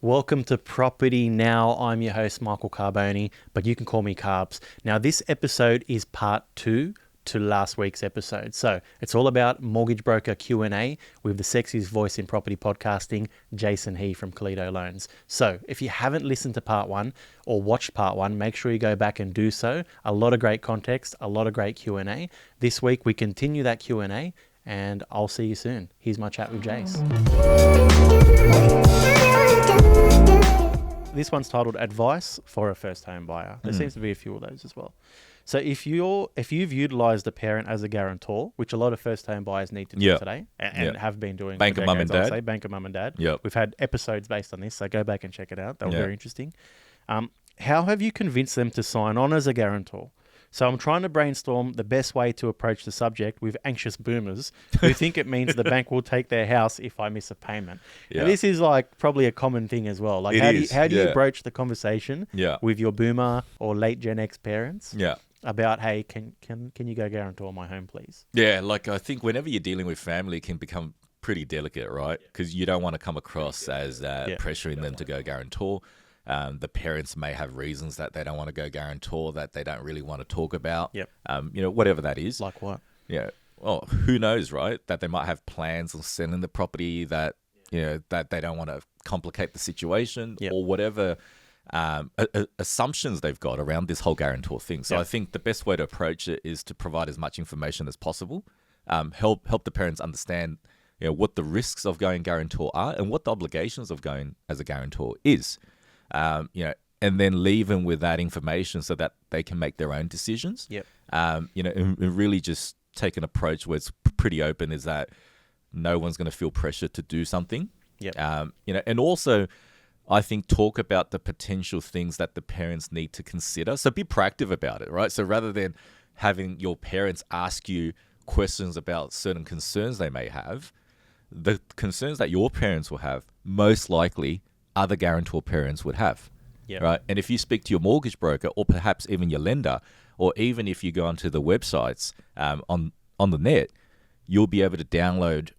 Welcome to Property Now. I'm your host, Michael Carboni, but you can call me Carbs. Now, this episode is part 2 to last week's episode. So it's all about mortgage broker Q&A with the sexiest voice in property podcasting, Jason He from Kalido Loans. So if you haven't listened to part 1 or watched part 1, make sure you go back and do so. A lot of great context, a lot of great Q&A. This week we continue that Q&A and I'll see you soon. Here's my chat with Jace. This one's titled Advice for a First Home Buyer. There seems to be a few of those as well. So if you've utilized a parent as a guarantor, which a lot of first home buyers need to do today and have been doing Bank of Mum and Dad. Bank of Mum and Dad. Yep. We've had episodes based on this, so go back and check it out. They were very interesting. How have you convinced them to sign on as a guarantor? So I'm trying to brainstorm the best way to approach the subject with anxious boomers who think it means the bank will take their house if I miss a payment. Yeah. And this is like probably a common thing as well. Like how do you approach the conversation with your boomer or late Gen X parents about, hey, can you go guarantor my home, please? Yeah, like I think whenever you're dealing with family, it can become pretty delicate, right? Because you don't want to come across as pressuring them to go guarantor. The parents may have reasons that they don't want to go guarantor that they don't really want to talk about. Yep. Whatever that is. Like what? Yeah. Well, who knows, right? That they might have plans on selling the property that, that they don't want to complicate the situation or whatever assumptions they've got around this whole guarantor thing. So I think the best way to approach it is to provide as much information as possible. Help the parents understand, what the risks of going guarantor are and what the obligations of going as a guarantor is. And then leave them with that information so that they can make their own decisions. Yep. And really just take an approach where it's pretty open, is that no one's going to feel pressure to do something. Yep. And also I think talk about the potential things that the parents need to consider. So be proactive about it, right? So rather than having your parents ask you questions about certain concerns they may have, the concerns that your parents will have, most likely other guarantor parents would have, right? And if you speak to your mortgage broker or perhaps even your lender, or even if you go onto the websites on the net, you'll be able to download,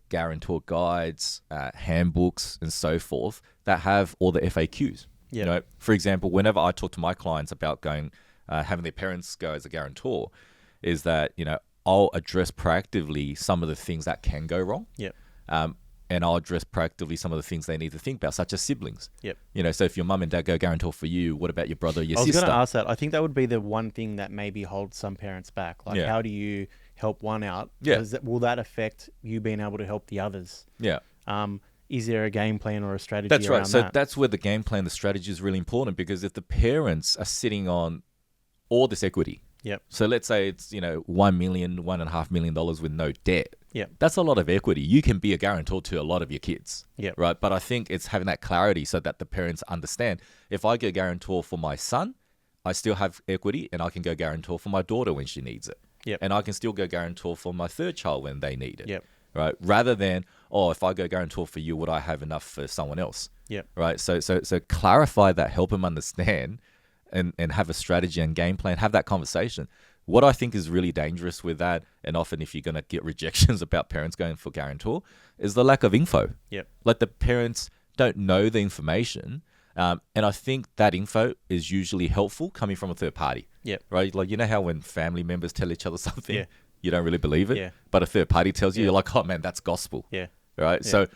guarantor guides, handbooks, and so forth that have all the FAQs. For example, whenever I talk to my clients about going, having their parents go as a guarantor, is that I'll address proactively some of the things that can go wrong. And I'll address proactively some of the things they need to think about, such as siblings. So if your mum and dad go guarantor for you, what about your brother or your sister? I was going to ask that. I think that would be the one thing that maybe holds some parents back. Like, how do you help one out? Will that affect you being able to help the others? Is there a game plan or a strategy That's right. around So that? that's where the game plan, the strategy is really important, because if the parents are sitting on all this equity, so let's say it's, $1 million, $1.5 million with no debt. That's a lot of equity. You can be a guarantor to a lot of your kids. Right. But I think it's having that clarity so that the parents understand, if I go guarantor for my son, I still have equity and I can go guarantor for my daughter when she needs it. And I can still go guarantor for my third child when they need it. Right. Rather than, if I go guarantor for you, would I have enough for someone else? Right. So clarify that, help them understand and have a strategy and game plan, have that conversation. What I think is really dangerous with that, and often if you're going to get rejections about parents going for guarantor, is the lack of info. Like the parents don't know the information. And I think that info is usually helpful coming from a third party. Right? Like, how when family members tell each other something, you don't really believe it, but a third party tells you, you're like, oh man, that's gospel. Right? So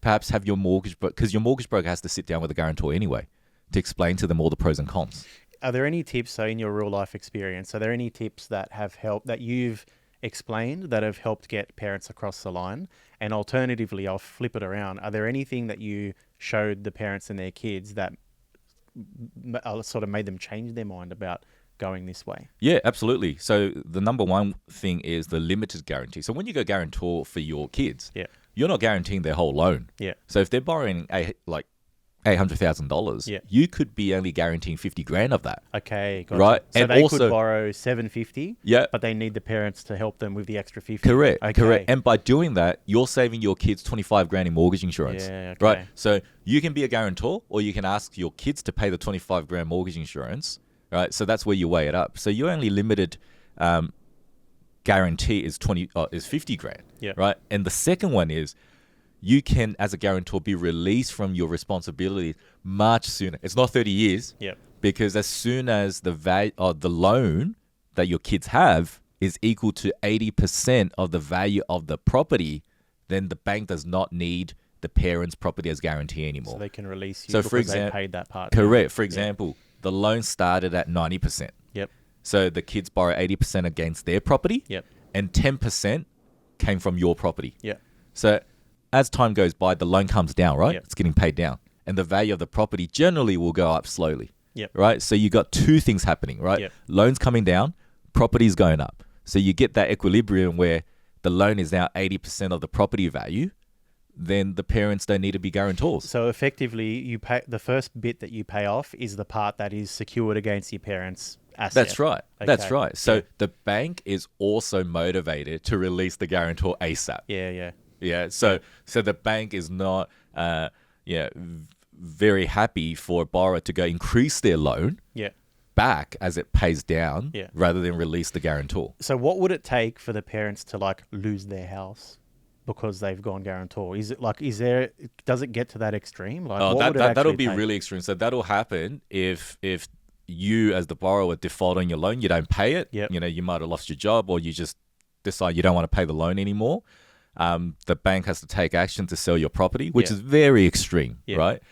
perhaps have your mortgage broker, because your mortgage broker has to sit down with a guarantor anyway to explain to them all the pros and cons. Are there any tips, so in your real life experience, are there any tips that have helped, that you've explained, that have helped get parents across the line? And alternatively, I'll flip it around. Are there anything that you showed the parents and their kids that sort of made them change their mind about going this way? Yeah, absolutely. So the number one thing is the limited guarantee. So when you go guarantor for your kids, you're not guaranteeing their whole loan. So if they're borrowing $800,000, you could be only guaranteeing $50,000 of that. Okay, gotcha. Right, so and they also could borrow $750. But they need the parents to help them with the extra $50. Correct. And by doing that, you're saving your kids $25,000 in mortgage insurance. Right. So you can be a guarantor, or you can ask your kids to pay the $25,000 mortgage insurance. Right. So that's where you weigh it up. So your only limited guarantee is $50,000. Right. And the second one is, you can, as a guarantor, be released from your responsibility much sooner. It's not 30 years. Yep. Because as soon as the loan that your kids have is equal to 80% of the value of the property, then the bank does not need the parent's property as guarantee anymore. So they can release you so because they paid that part. Correct. For example, the loan started at 90%. Yep. So the kids borrow 80% against their property. Yep. And 10% came from your property. Yep. So as time goes by, the loan comes down, right? Yep. It's getting paid down. And the value of the property generally will go up slowly. Yep. Right? So you got two things happening, right? Yep. Loans coming down, property's going up. So you get that equilibrium where the loan is now 80% of the property value, then the parents don't need to be guarantors. So effectively, you pay the first bit that you pay off is the part that is secured against your parents' asset. That's right. Okay. That's right. So the bank is also motivated to release the guarantor ASAP. Yeah. Yeah. So the bank is not very happy for a borrower to go increase their loan back as it pays down rather than release the guarantor. So what would it take for the parents to like lose their house because they've gone guarantor? Is it like, does it get to that extreme? Like, that'll be really extreme. So that'll happen if you as the borrower default on your loan, you don't pay it. Yep. You might have lost your job, or you just decide you don't want to pay the loan anymore. The bank has to take action to sell your property, which is very extreme, right?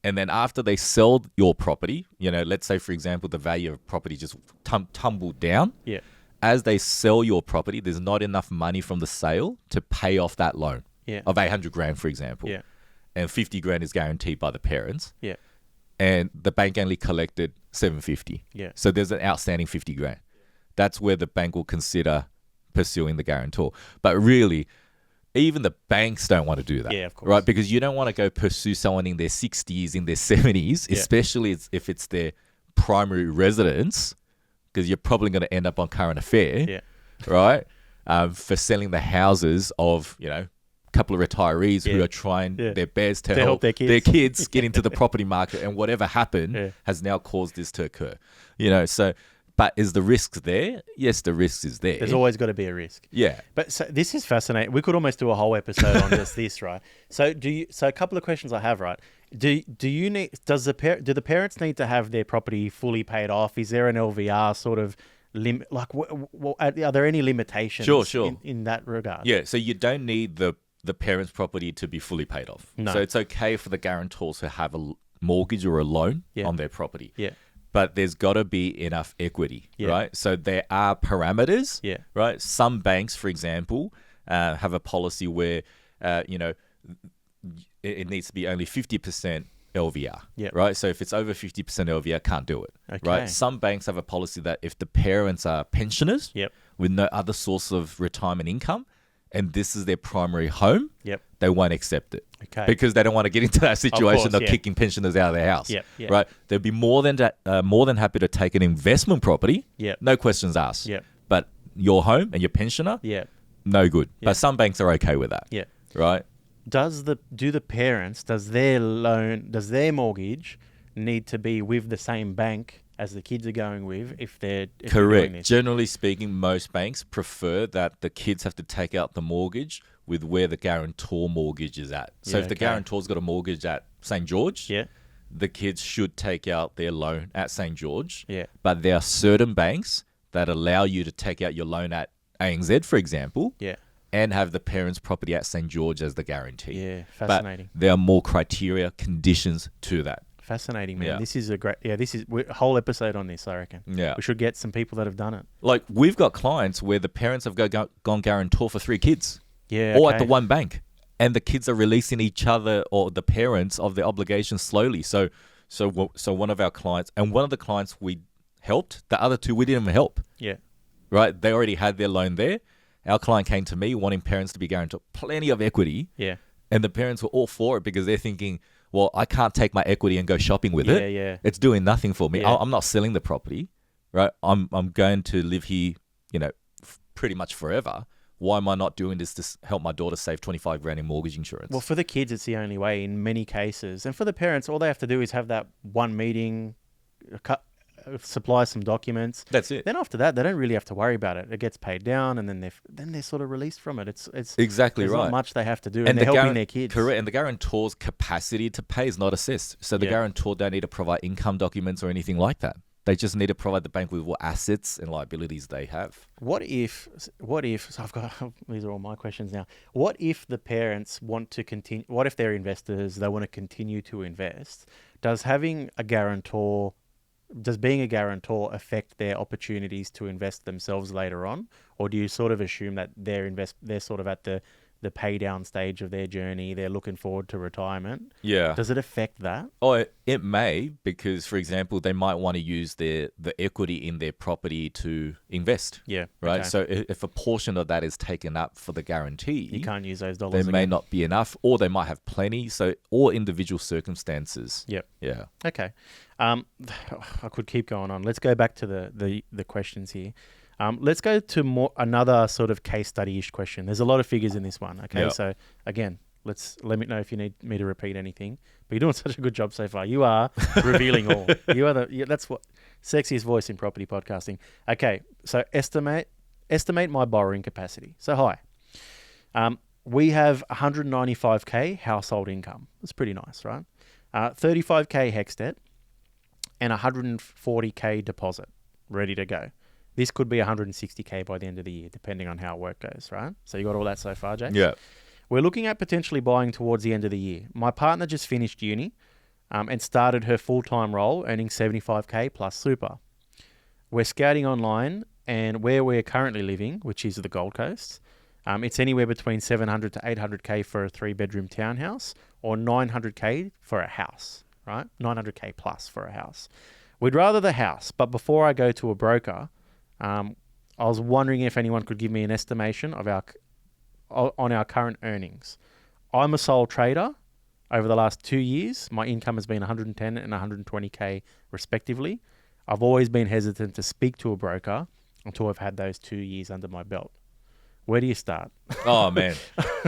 And then after they sell your property, let's say, for example, the value of property just tumbled down. Yeah. As they sell your property, there's not enough money from the sale to pay off that loan of 800 grand, for example. Yeah. And 50 grand is guaranteed by the parents. Yeah. And the bank only collected 750. Yeah. So there's an outstanding 50 grand. That's where the bank will consider pursuing the guarantor. But really, even the banks don't want to do that. Yeah, of course. Right? Because you don't want to go pursue someone in their 60s, in their 70s, especially if it's their primary residence, because you're probably going to end up on current affair, right? For selling the houses of, a couple of retirees who are trying their best to help their kids get into the property market, and whatever happened has now caused this to occur. But is the risk there? Yes, the risk is there. There's always got to be a risk. Yeah. But so this is fascinating. We could almost do a whole episode on just this, right? So a couple of questions I have, right? Do the parents need to have their property fully paid off? Is there an LVR sort of limit? Like, are there any limitations in that regard? Yeah. So you don't need the parents' property to be fully paid off. No. So it's okay for the guarantors to have a mortgage or a loan on their property. Yeah. But there's got to be enough equity, right? So there are parameters, right? Some banks, for example, have a policy where, it needs to be only 50% LVR, right? So if it's over 50% LVR, can't do it, right? Some banks have a policy that if the parents are pensioners with no other source of retirement income, and this is their primary home, they won't accept it. Okay. Because they don't want to get into that situation of kicking pensioners out of their house. Right? They'd be more than happy to take an investment property. No questions asked. But your home and your pensioner, no good. But some banks are okay with that. Right? Does their mortgage need to be with the same bank as the kids are going with if they're doing this? Generally speaking, most banks prefer that the kids have to take out the mortgage with where the guarantor mortgage is at. So if the guarantor's got a mortgage at St. George, the kids should take out their loan at St. George. But there are certain banks that allow you to take out your loan at ANZ, for example, and have the parents' property at St. George as the guarantee. Yeah, fascinating. But there are more criteria, conditions to that. Fascinating, man. This is a whole episode on this, I reckon. Yeah. We should get some people that have done it. Like, we've got clients where the parents have gone guarantor for 3 kids. Yeah. All at the one bank. And the kids are releasing each other or the parents of their obligations slowly. So one of our clients, and one of the clients we helped, the other 2 we didn't even help. Yeah. Right? They already had their loan there. Our client came to me wanting parents to be guarantor, plenty of equity. Yeah. And the parents were all for it because they're thinking, well, I can't take my equity and go shopping with it. Yeah. It's doing nothing for me. Yeah. I'm not selling the property, right? I'm going to live here, pretty much forever. Why am I not doing this to help my daughter save 25 grand in mortgage insurance? Well, for the kids, it's the only way in many cases. And for the parents, all they have to do is have that one meeting supply some documents. That's it. Then after that, they don't really have to worry about it. It gets paid down, and then they're sort of released from it. It's exactly there's right. not much they have to do, and they're helping their kids. Correct. And the guarantor's capacity to pay is not assessed. So the guarantor don't need to provide income documents or anything like that. They just need to provide the bank with what assets and liabilities they have. What if, so I've got, these are all my questions now. What if the parents want to continue, what if they're investors, they want to continue to invest? Does being a guarantor affect their opportunities to invest themselves later on? Or do you sort of assume that they're sort of at the pay down stage of their journey, they're looking forward to retirement? Yeah. Does it affect that? Oh, it may, because, for example, they might want to use the equity in their property to invest. Yeah. Right. Okay. So if a portion of that is taken up for the guarantee, You can't use those dollars there again. may not be enough, or they might have plenty. So all individual circumstances. Yep. Yeah. Okay. I could keep going on. Let's go back to the questions here. Let's go to another sort of case study-ish question. There's a lot of figures in this one. Okay, Yep. So again, let me know if you need me to repeat anything. But you're doing such a good job so far. You are revealing all. That's what sexiest voice in property podcasting. Okay, so estimate my borrowing capacity. So hi, we have 195k household income. That's pretty nice, right? 35k HEX debt and 140k deposit ready to go. This could be 160k by the end of the year, depending on how work goes, right? So you got all that so far, Jake? Yeah. We're looking at potentially buying towards the end of the year. My partner just finished uni and started her full-time role, earning 75k plus super. We're scouting online, and where we're currently living, which is the Gold Coast, it's anywhere between 700 to 800k for a 3-bedroom townhouse, or 900k for a house, right? 900k plus for a house. We'd rather the house, but before I go to a broker, I was wondering if anyone could give me an estimation of our current earnings. I'm a sole trader. Over the last 2 years, my income has been 110 and 120k respectively. I've always been hesitant to speak to a broker until I've had those 2 years under my belt. Where do you start? Oh, man.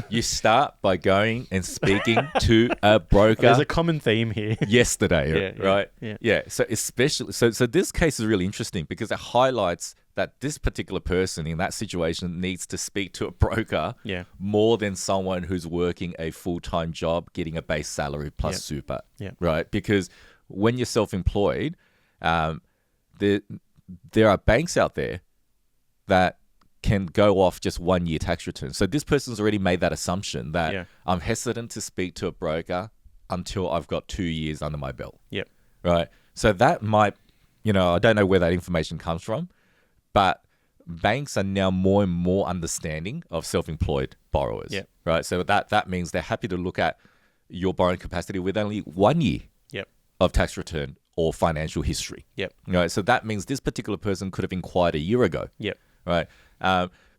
You start by going and speaking to a broker. There's a common theme here. Yesterday, right? Yeah. So especially, so this case is really interesting because it highlights that this particular person in that situation needs to speak to a broker more than someone who's working a full-time job, getting a base salary plus super, right? Because when you're self-employed, there are banks out there that can go off just 1 year tax returns. So this person's already made that assumption that I'm hesitant to speak to a broker until I've got 2 years under my belt. Yep. Right. So that might, I don't know where that information comes from, but banks are now more and more understanding of self-employed borrowers. Yep. Right. So that means they're happy to look at your borrowing capacity with only 1 year of tax return or financial history. Yep. Right. So that means this particular person could have inquired a year ago. Yep. Right.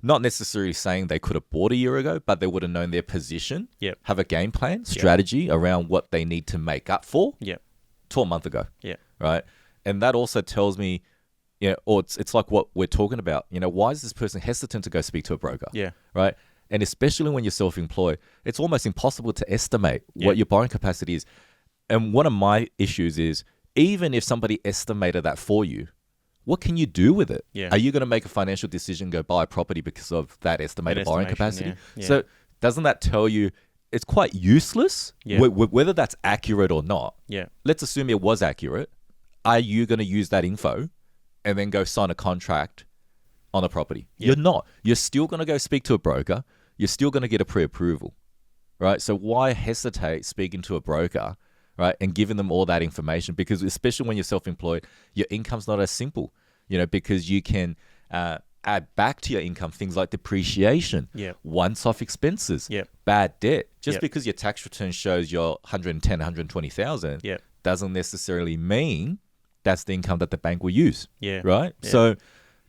Not necessarily saying they could have bought a year ago, but they would have known their position, have a game plan, strategy around what they need to make up for 12 months ago. Yeah. Right. And that also tells me, or it's like what we're talking about. Why is this person hesitant to go speak to a broker? Yeah. Right. And especially when you're self-employed, it's almost impossible to estimate what your borrowing capacity is. And one of my issues is, even if somebody estimated that for you, what can you do with it? Yeah. Are you going to make a financial decision, go buy a property because of that estimated borrowing capacity? Yeah. So doesn't that tell you it's quite useless, whether that's accurate or not? Yeah. Let's assume it was accurate. Are you going to use that info and then go sign a contract on a property? Yeah. You're not. You're still going to go speak to a broker. You're still going to get a pre-approval, right? So why hesitate speaking to a broker, right, and giving them all that information? Because especially when you're self-employed, your income's not as simple, because you can add back to your income things like depreciation, once-off expenses, bad debt. Just because your tax return shows you're 110, 120,000 doesn't necessarily mean that's the income that the bank will use, right? Yeah. So,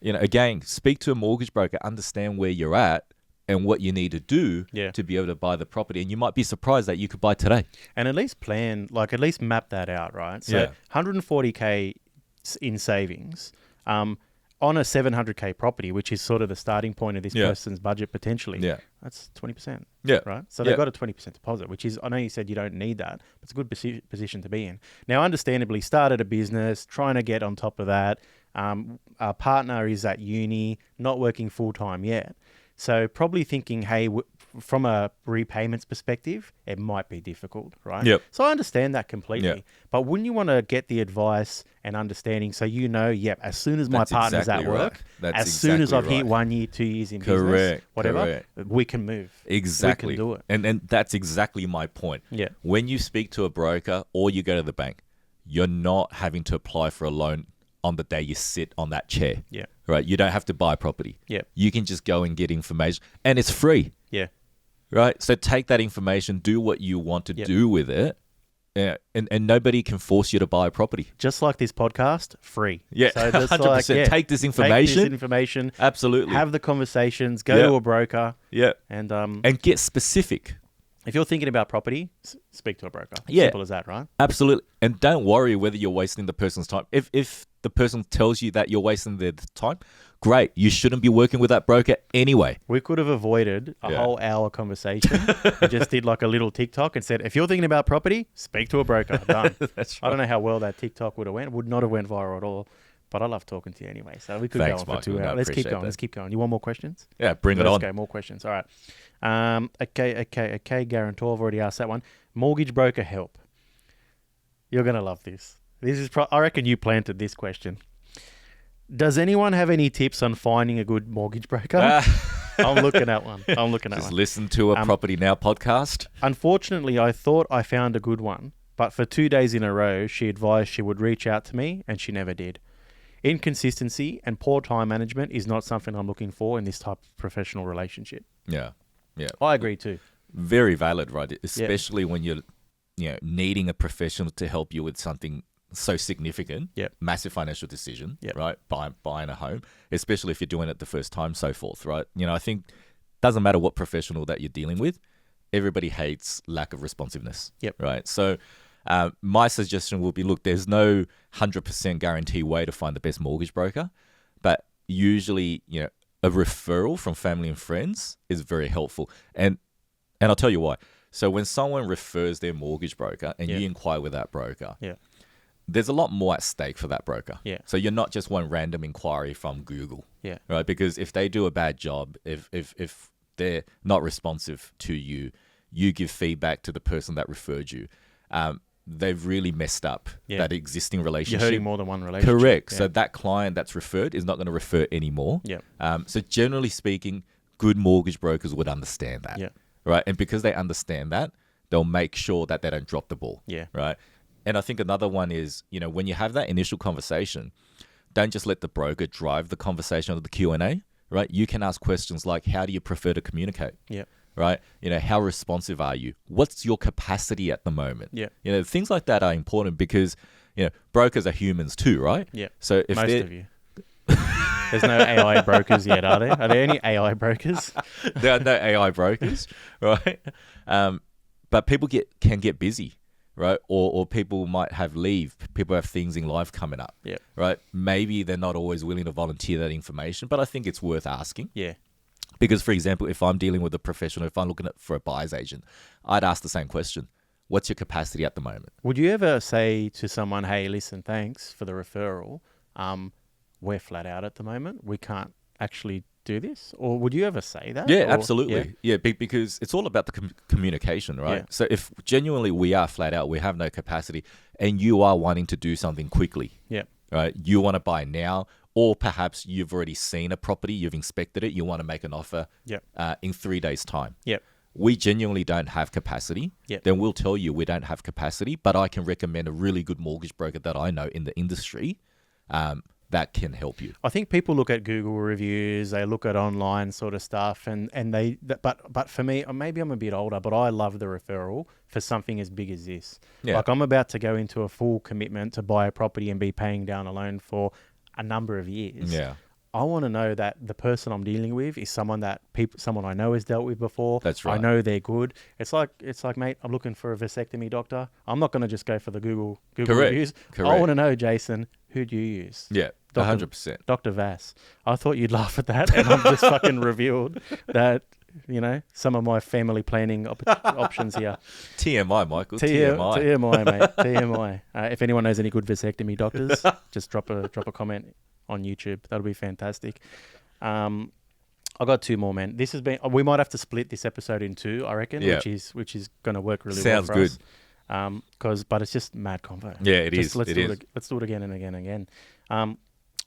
again, speak to a mortgage broker, understand where you're at, and what you need to do to be able to buy the property. And you might be surprised that you could buy today. And at least at least map that out, right? So 140K in savings. on a 700K property, which is sort of the starting point of this Yeah. person's budget potentially, Yeah. that's 20%. Yeah. Right? So Yeah. they've got a 20% deposit, which is, I know you said you don't need that, but it's a good position to be in. Now, understandably, started a business, trying to get on top of that. Our partner is at uni, not working full-time yet. So probably thinking, hey, from a repayments perspective, it might be difficult, right? Yep. So I understand that completely. Yep. But wouldn't you want to get the advice and understanding so you know, yep, as soon as my That's partner's exactly at work, right. That's as soon as I've exactly hit right. 1 year, 2 years in business, Correct. whatever, we can move. Exactly. We can do it. And that's exactly my point. Yeah. When you speak to a broker or you go to the bank, you're not having to apply for a loan on the day you sit on that chair. Yeah. Right? You don't have to buy property. Yeah. You can just go and get information and it's free. Yeah. Right? So take that information, do what you want to do with it. Yeah, and nobody can force you to buy a property. Just like this podcast, free. Yeah, So just 100%. like, Take this information. Absolutely. have the conversations, go Yeah. to a broker, Yeah. and get specific. if you're thinking about property, speak to a broker. Yeah. Simple as that, right? Absolutely. And don't worry whether you're wasting the person's time. If the person tells you that you're wasting their time, great. You shouldn't be working with that broker anyway. We could have avoided a Yeah. whole hour conversation. We just did like a little TikTok and said, if you're thinking about property, speak to a broker. Done. That's I don't know how well that TikTok would have went. Would not have went viral at all. But I love talking to you anyway. So we could Thanks, go on for 2 Michael. hours. I Let's keep appreciate going. that. Let's keep going. You want more questions? Yeah, bring it on. Let's go. More questions. All right. Okay. Guarantor. I've already asked that one. Mortgage broker help. You're going to love this. This is, I reckon you planted this question. Does anyone have any tips on finding a good mortgage broker? I'm looking at one. Just listen to a Property Now podcast. Unfortunately, I thought I found a good one, but for 2 days in a row, she advised she would reach out to me, and she never did. Inconsistency and poor time management is not something I'm looking for in this type of professional relationship. Yeah. Yeah. I agree too. Very valid, right? Especially when you're needing a professional to help you with something so significant, Yep. massive financial decision, Yep. right? Buying a home, especially if you're doing it the first time, so forth, right? I think doesn't matter what professional that you're dealing with, everybody hates lack of responsiveness, Yep. right? So my suggestion will be, look, there's no 100% guarantee way to find the best mortgage broker, but usually, a referral from family and friends is very helpful. And I'll tell you why. So when someone refers their mortgage broker and you inquire with that broker, there's a lot more at stake for that broker. Yeah. So you're not just one random inquiry from Google. Yeah. Right? Because if they do a bad job, if they're not responsive to you, you give feedback to the person that referred you. They've really messed up that existing relationship. You're hurting more than one relationship. Correct. Yeah. So that client that's referred is not going to refer anymore. Yeah. So generally speaking, good mortgage brokers would understand that. Yeah. Right. And because they understand that, they'll make sure that they don't drop the ball. Yeah. Right. And I think another one is, when you have that initial conversation, don't just let the broker drive the conversation of the Q&A, right? You can ask questions like, how do you prefer to communicate? Yeah. Right? How responsive are you? What's your capacity at the moment? Yeah. Things like that are important because, brokers are humans too, right? Yeah. So if Most they're- of you. There's no AI brokers yet, are there? Are there any AI brokers? there are no AI brokers, right? But people can get busy, right? Or people might have leave. People have things in life coming up, Yeah. right? Maybe they're not always willing to volunteer that information, but I think it's worth asking. Yeah. Because, for example, if I'm dealing with a professional, if I'm looking for a buyer's agent, I'd ask the same question. What's your capacity at the moment? Would you ever say to someone, hey, listen, thanks for the referral. We're flat out at the moment. We can't actually do this. Or would you ever say that? Yeah, Or- absolutely. Yeah, because it's all about the communication, right? Yeah. So if genuinely we are flat out, we have no capacity, and you are wanting to do something quickly, Yeah. right? You want to buy now, or perhaps you've already seen a property, you've inspected it, you want to make an offer Yeah. in 3 days' time. Yeah. We genuinely don't have capacity, Yep. then we'll tell you we don't have capacity, but I can recommend a really good mortgage broker that I know in the industry that can help you. I think people look at Google reviews, they look at online sort of stuff, but for me, maybe I'm a bit older, but I love the referral for something as big as this. Yeah. Like I'm about to go into a full commitment to buy a property and be paying down a loan for a number of years. Yeah. I want to know that the person I'm dealing with is someone I know has dealt with before. That's right. I know they're good. It's like, mate, I'm looking for a vasectomy doctor. I'm not going to just go for the Google Correct. reviews. I Correct. want to know, Jason, who'd you use? Yeah. 100%. Dr. Vass. I thought you'd laugh at that, and I've just fucking revealed that, some of my family planning options here. TMI, Michael. TMI. TMI, mate. TMI. If anyone knows any good vasectomy doctors, just drop a comment on YouTube. That'll be fantastic. I got two more, man. This has been. We might have to split this episode in two, I reckon, which is going to work really well for us. Sounds good. But it's just mad convo. Yeah, it is. Let's do it again and again and again.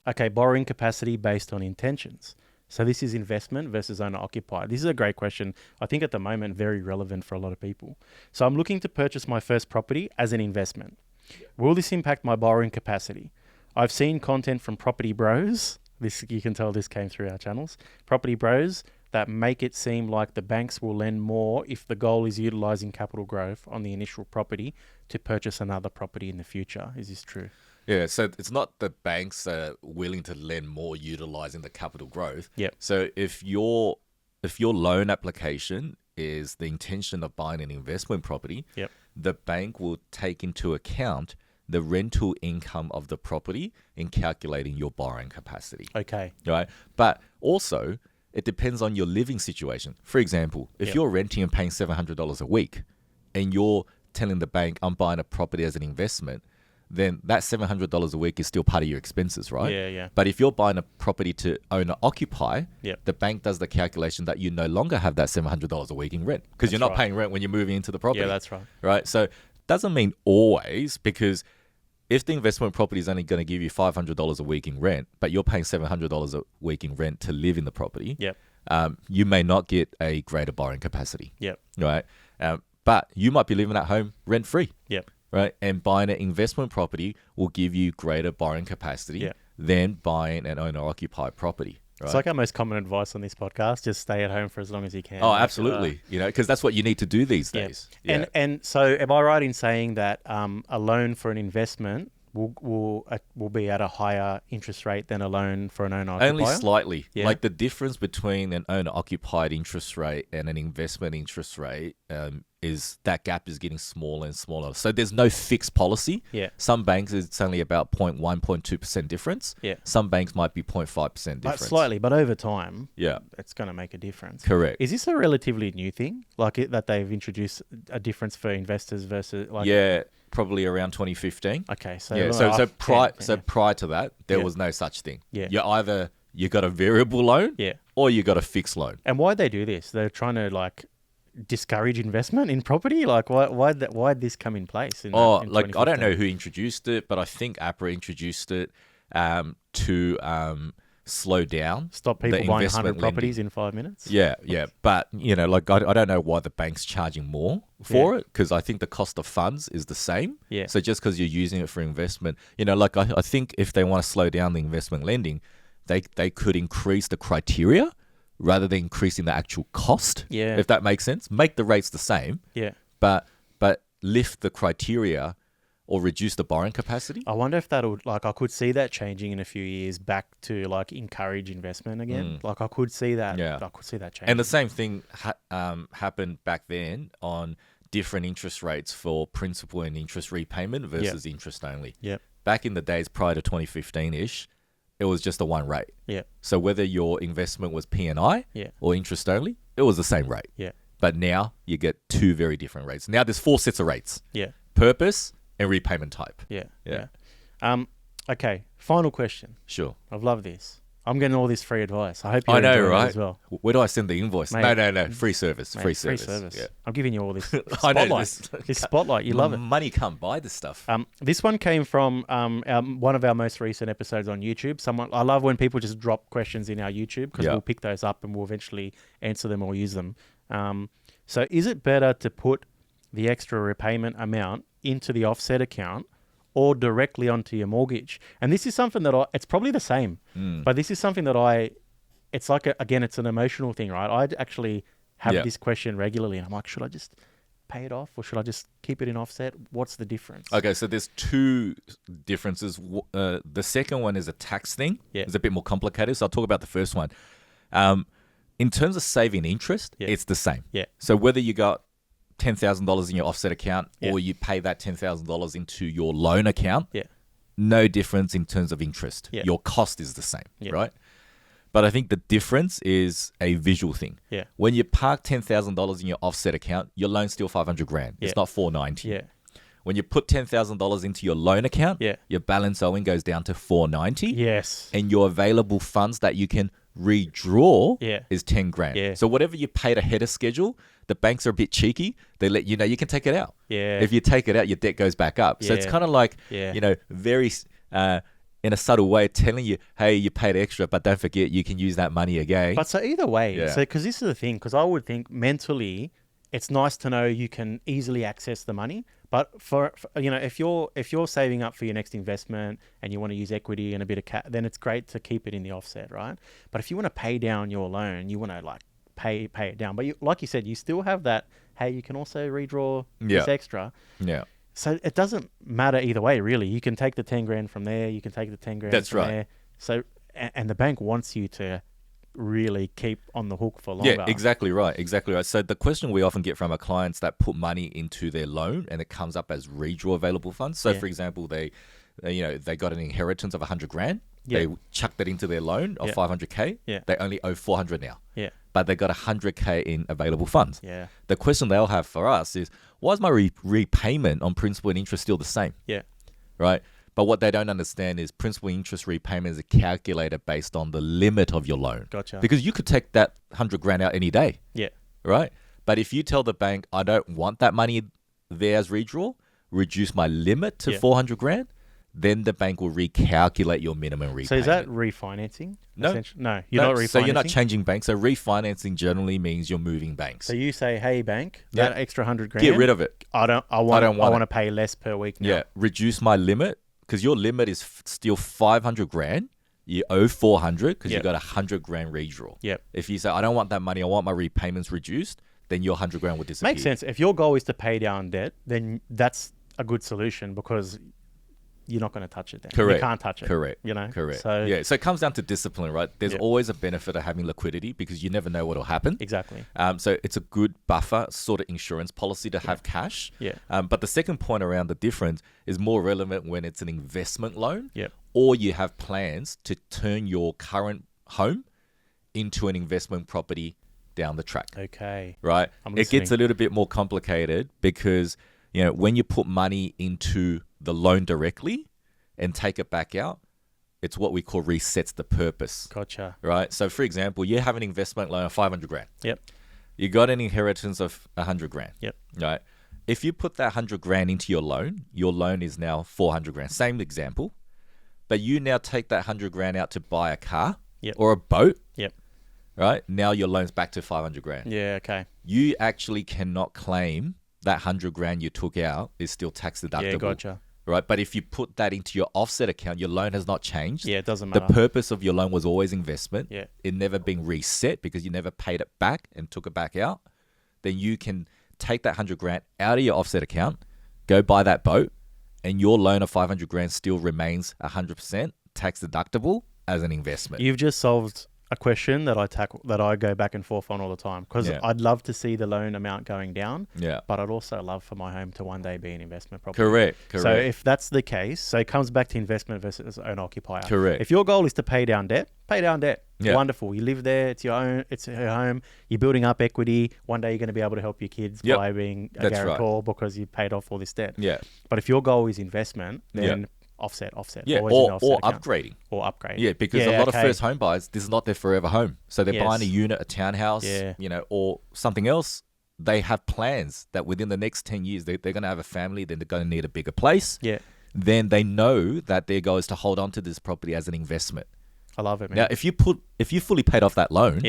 Okay, borrowing capacity based on intentions. So this is investment versus owner-occupier. This is a great question. I think at the moment, very relevant for a lot of people. So I'm looking to purchase my first property as an investment. Will this impact my borrowing capacity? I've seen content from property bros. You can tell this came through our channels. Property bros that make it seem like the banks will lend more if the goal is utilizing capital growth on the initial property to purchase another property in the future. Is this true? Yeah, so it's not the banks are willing to lend more utilizing the capital growth. Yep. So if your loan application is the intention of buying an investment property, yep, the bank will take into account the rental income of the property in calculating your borrowing capacity. Okay. Right? But also, it depends on your living situation. For example, if you're renting and paying $700 a week and you're telling the bank, I'm buying a property as an investment, then that $700 a week is still part of your expenses, right? Yeah. But if you're buying a property to owner-occupy, yep, the bank does the calculation that you no longer have that $700 a week in rent because you're not paying rent when you're moving into the property. Yeah, that's right. Right? So doesn't mean always, because if the investment property is only going to give you $500 a week in rent, but you're paying $700 a week in rent to live in the property, yep, you may not get a greater borrowing capacity. Yep. Right? But you might be living at home rent-free. Yep. Right? And buying an investment property will give you greater borrowing capacity than buying an owner-occupied property. Right? It's like our most common advice on this podcast: just stay at home for as long as you can. Oh, absolutely. Because that's what you need to do these days. Yeah. And so, am I right in saying that a loan for an investment will be at a higher interest rate than a loan for an owner-occupier? Only slightly. Yeah. Like the difference between an owner-occupied interest rate and an investment interest rate is that gap is getting smaller and smaller. So there's no fixed policy. Yeah. Some banks it's only about 0.1, 0.2% difference. Yeah. Some banks might be 0.5% difference. But slightly, but over time, yeah, it's going to make a difference. Correct. Is this a relatively new thing, that they've introduced a difference for investors versus probably around 2015. Okay, so prior to that, there was no such thing. Yeah. You got a variable loan, or you got a fixed loan. And why'd they do this? They're trying to discourage investment in property. Why'd this come in place? In I don't know who introduced it, but I think APRA introduced it to slow down, stop people buying 100 lending. properties in 5 minutes. Yeah. But I don't know why the bank's charging more for it, because I think the cost of funds is the same. Yeah. So just because you're using it for investment, I think if they want to slow down the investment lending, they could increase the criteria rather than increasing the actual cost. Yeah. If that makes sense, make the rates the same. Yeah. But lift the criteria or reduce the borrowing capacity. I wonder if that'll I could see that changing in a few years back to encourage investment again. I could see that. Yeah. I could see that changing. And the same thing happened back then on different interest rates for principal and interest repayment versus interest only. Yep. Back in the days prior to 2015-ish, it was just a one rate. Yeah. So whether your investment was P&I or interest only, it was the same rate. Yeah. But now you get two very different rates. Now there's 4 sets of rates. Yeah. Purpose and repayment type. Yeah. Okay. Final question. Sure. I've loved this. I'm getting all this free advice. I hope you're I know, enjoying right? it as well. Where do I send the invoice? Mate, no. Free service. Mate, free service. Yeah. I'm giving you all this I know spotlight. This spotlight. You love it. Money can't buy this stuff. This one came from one of our most recent episodes on YouTube. I love when people just drop questions in our YouTube, because we'll pick those up and we'll eventually answer them or use them. So is it better to put the extra repayment amount into the offset account or directly onto your mortgage? And this is something that it's probably the same, but this is something that it's again, it's an emotional thing, right? I actually have this question regularly, and I'm like, should I just pay it off or should I just keep it in offset? What's the difference? Okay, so there's 2 differences. The second one is a tax thing. Yeah. It's a bit more complicated, so I'll talk about the first one. In terms of saving interest, it's the same. Yeah. So whether you got $10,000 in your offset account or you pay that $10,000 into your loan account, no difference in terms of interest. Yeah. Your cost is the same, Yeah. right? But I think the difference is a visual thing. Yeah. When you park $10,000 in your offset account, your loan's still $500,000. Yeah. It's not $490,000. Yeah. When you put $10,000 into your loan account, Yeah. your balance owing goes down to $490,000. Yes. And your available funds that you can redraw Yeah. is $10,000. Yeah. So whatever you paid ahead of schedule, the banks are a bit cheeky. They let you know you can take it out. Yeah. If you take it out, your debt goes back up. So it's Yeah. kind of like, Yeah. very in a subtle way telling you, hey, you paid extra, but don't forget you can use that money again. But so either way, Yeah. so because this is the thing, because I would think mentally, it's nice to know you can easily access the money. But for if you're saving up for your next investment and you want to use equity and a bit of cash, then it's great to keep it in the offset, right? But if you want to pay down your loan, you want to like pay it down. But like you said, you still have that. Hey, you can also redraw this extra. Yeah. So it doesn't matter either way, really. You can take the 10 grand from there. You can take the 10 grand That's from right. there. So and the bank wants you to really keep on the hook for longer. Yeah, exactly right. Exactly right. So the question we often get from our clients that put money into their loan and it comes up as redraw available funds. So for example, they got an inheritance of $100,000. Yeah. They chucked that into their loan of $500K. Yeah. They only owe $400 now. Yeah. But they got $100K in available funds. Yeah. The question they'll have for us is, why is my repayment on principal and interest still the same? Yeah. Right? But what they don't understand is principal interest repayment is calculated based on the limit of your loan. Gotcha. Because you could take that $100,000 out any day. Yeah. Right? But if you tell the bank, I don't want that money there as redraw, reduce my limit to $400,000, then the bank will recalculate your minimum repayment. So is that refinancing? No. No, you're not refinancing. So you're not changing banks. So refinancing generally means you're moving banks. So you say, hey, bank, that extra $100,000. Get rid of it. I want to pay less per week now. Yeah. Reduce my limit because your limit is still $500,000. You owe $400,000 because you got $100,000 redraw. Yep. If you say, I don't want that money, I want my repayments reduced, then your $100,000 will disappear. Makes sense. If your goal is to pay down debt, then that's a good solution because you're not going to touch it then. Correct. You can't touch it. Correct. Correct. So it comes down to discipline, right? There's always a benefit of having liquidity because you never know what will happen. Exactly. So it's a good buffer sort of insurance policy to have cash. Yeah. But the second point around the difference is more relevant when it's an investment loan or you have plans to turn your current home into an investment property down the track. Okay. Right? I'm It gets a little bit more complicated because, when you put money into the loan directly and take it back out, it's what we call resets the purpose. Gotcha. Right? So, for example, you have an investment loan of $500,000. Yep. You got an inheritance of $100,000. Yep. Right? If you put that $100,000 into your loan is now $400,000. Same example. But you now take that $100,000 out to buy a car or a boat. Yep. Right? Now your loan's back to $500,000. Yeah, okay. You actually cannot claim that $100,000 you took out is still tax deductible. Yeah, gotcha. Right? But if you put that into your offset account, your loan has not changed. Yeah, it doesn't matter. The purpose of your loan was always investment. Yeah. It never been reset because you never paid it back and took it back out. Then you can take that $100,000 out of your offset account, go buy that boat, and your loan of $500,000 still remains 100% tax deductible as an investment. You've just solved a question that I go back and forth on all the time because I'd love to see the loan amount going down. Yeah. But I'd also love for my home to one day be an investment property. Correct. So if that's the case, so it comes back to investment versus owner-occupier. Correct. If your goal is to pay down debt, pay down debt. Yeah. Wonderful. You live there. It's your own. It's your home. You're building up equity. One day you're going to be able to help your kids by being a guarantor because you paid off all this debt. Yeah. But if your goal is investment, then offset. Yeah, Always in the offset or account. upgrading. Or upgrade. Yeah, because a lot of first home buyers, this is not their forever home. So they're buying a unit, a townhouse, or something else. They have plans that within the next 10 years, they're going to have a family, then they're going to need a bigger place. Yeah. Then they know that their goal is to hold on to this property as an investment. I love it, man. Now, if you fully paid off that loan,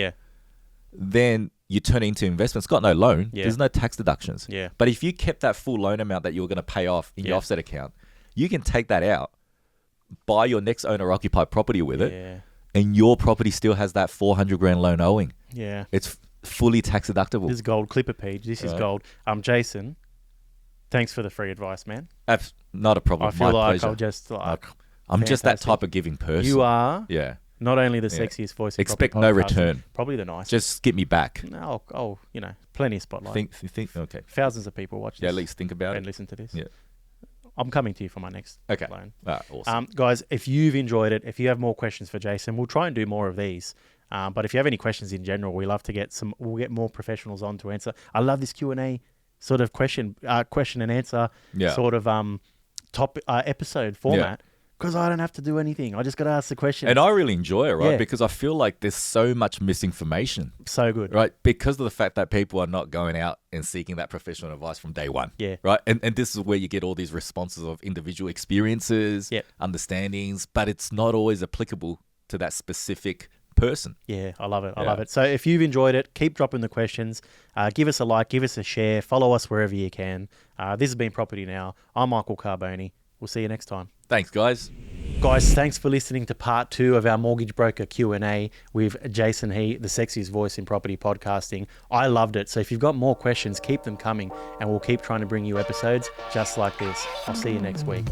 then you turn it into investment. It's got no loan. Yeah. There's no tax deductions. Yeah. But if you kept that full loan amount that you were going to pay off in your offset account, you can take that out, buy your next owner-occupied property with it, and your property still has that $400,000 loan owing. Yeah. It's fully tax deductible. This is gold. Clipper page. This is gold. Jason, thanks for the free advice, man. Not a problem. I feel My like pleasure. I'm just that type of giving person. You are. Yeah. Not only the sexiest voice. Expect no return. Probably the nicest. Just get me back. No, plenty of spotlight. Think. Okay. Thousands of people watch this. Yeah, at least think about it. And listen to this. Yeah. I'm coming to you for my next Okay. loan. Awesome. Guys, if you've enjoyed it, if you have more questions for Jason, we'll try and do more of these. But if you have any questions in general, we'll get more professionals on to answer. I love this Q&A sort of question and answer sort of episode format. Because I don't have to do anything. I just got to ask the questions. And I really enjoy it, right? Because I feel like there's so much misinformation. So good. Right? Because of the fact that people are not going out and seeking that professional advice from day one. Yeah. Right? And this is where you get all these responses of individual experiences, understandings, but it's not always applicable to that specific person. Yeah, I love it. I love it. So if you've enjoyed it, keep dropping the questions. Give us a like, give us a share, follow us wherever you can. This has been Property Now. I'm Michael Carboni. We'll see you next time. Thanks, guys. Guys, thanks for listening to part 2 of our mortgage broker Q&A with Jason He, the sexiest voice in property podcasting. I loved it. So if you've got more questions, keep them coming and we'll keep trying to bring you episodes just like this. I'll see you next week.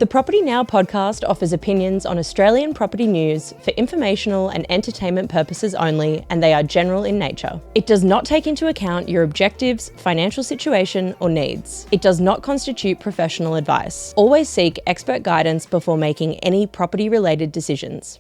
The Property Now podcast offers opinions on Australian property news for informational and entertainment purposes only, and they are general in nature. It does not take into account your objectives, financial situation, or needs. It does not constitute professional advice. Always seek expert guidance before making any property-related decisions.